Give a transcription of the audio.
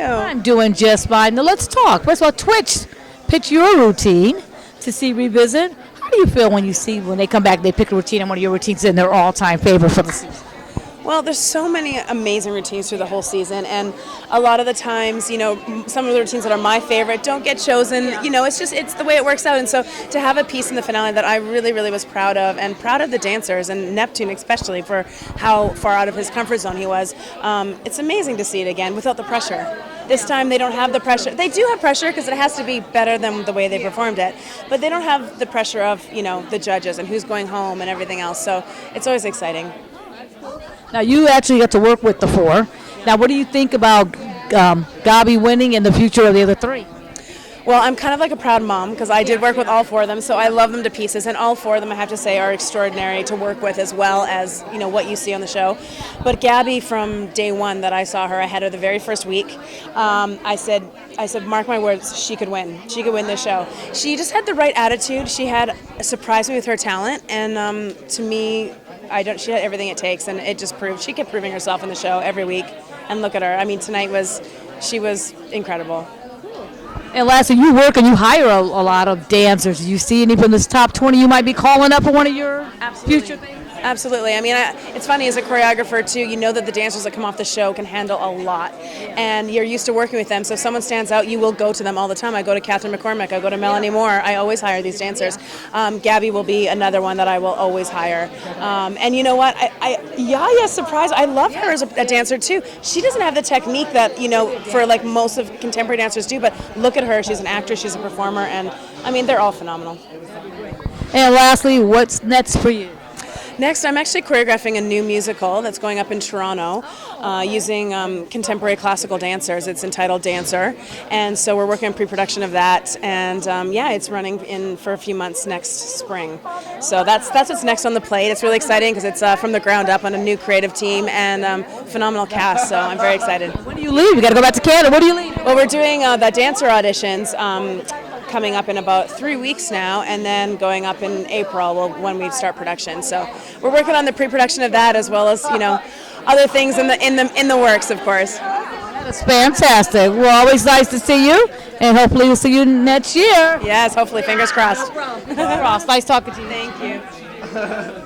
I'm doing just fine. Now let's talk. First of all, Twitch, pitch your routine to see Revisit. How do you feel when you see when they come back, they pick a routine and one of your routines and their all-time favorite for the season? Well, there's so many amazing routines through the whole season, and a lot of the times, some of the routines that are my favorite don't get chosen. It's the way it works out, and so to have a piece in the finale that I really, really was proud of, and proud of the dancers, and Neptune especially for how far out of his comfort zone he was, it's amazing to see it again without the pressure. This time they don't have the pressure. They do have pressure because it has to be better than the way they performed it, but they don't have the pressure of, the judges and who's going home and everything else, so it's always exciting. Now, you actually got to work with the four. Now, what do you think about Gabi winning and the future of the other three? Well, I'm kind of like a proud mom because I did work with all four of them, so I love them to pieces. And all four of them, I have to say, are extraordinary to work with as well as, what you see on the show. But Gabi, from day one that I saw her, I had her the very first week, I said, mark my words, she could win. She could win this show. She just had the right attitude. She had surprised me with her talent, and to me, she had everything it takes, and it just proved. She kept proving herself in the show every week, and look at her. I mean, tonight she was incredible. And lastly, you work and you hire a lot of dancers. Do you see any from this top 20 you might be calling up for one of your future things? Absolutely. I mean, it's funny as a choreographer, too, you know that the dancers that come off the show can handle a lot. And you're used to working with them. So if someone stands out, you will go to them all the time. I go to Catherine McCormick. I go to Melanie Moore. I always hire these dancers. Gabi will be another one that I will always hire. And you know what? Yaya's surprised. I love her as a dancer, too. She doesn't have the technique that, for like most of contemporary dancers do. But look at her. She's an actress. She's a performer. And, I mean, they're all phenomenal. And lastly, what's next for you? Next, I'm actually choreographing a new musical that's going up in Toronto using contemporary classical dancers. It's entitled Dancer, and so we're working on pre-production of that, and it's running in for a few months next spring. So that's what's next on the plate. It's really exciting because it's from the ground up on a new creative team and phenomenal cast, so I'm very excited. When do you leave? You got to go back to Canada. What do you leave? Well, we're doing the dancer auditions coming up in about 3 weeks now, and then going up in April when we start production. So we're working on the pre-production of that as well as other things in the works, of course. That's fantastic. Well, always nice to see you, and hopefully we'll see you next year. Yes, hopefully. Fingers crossed. Fingers crossed. Nice talking to you. Thank you.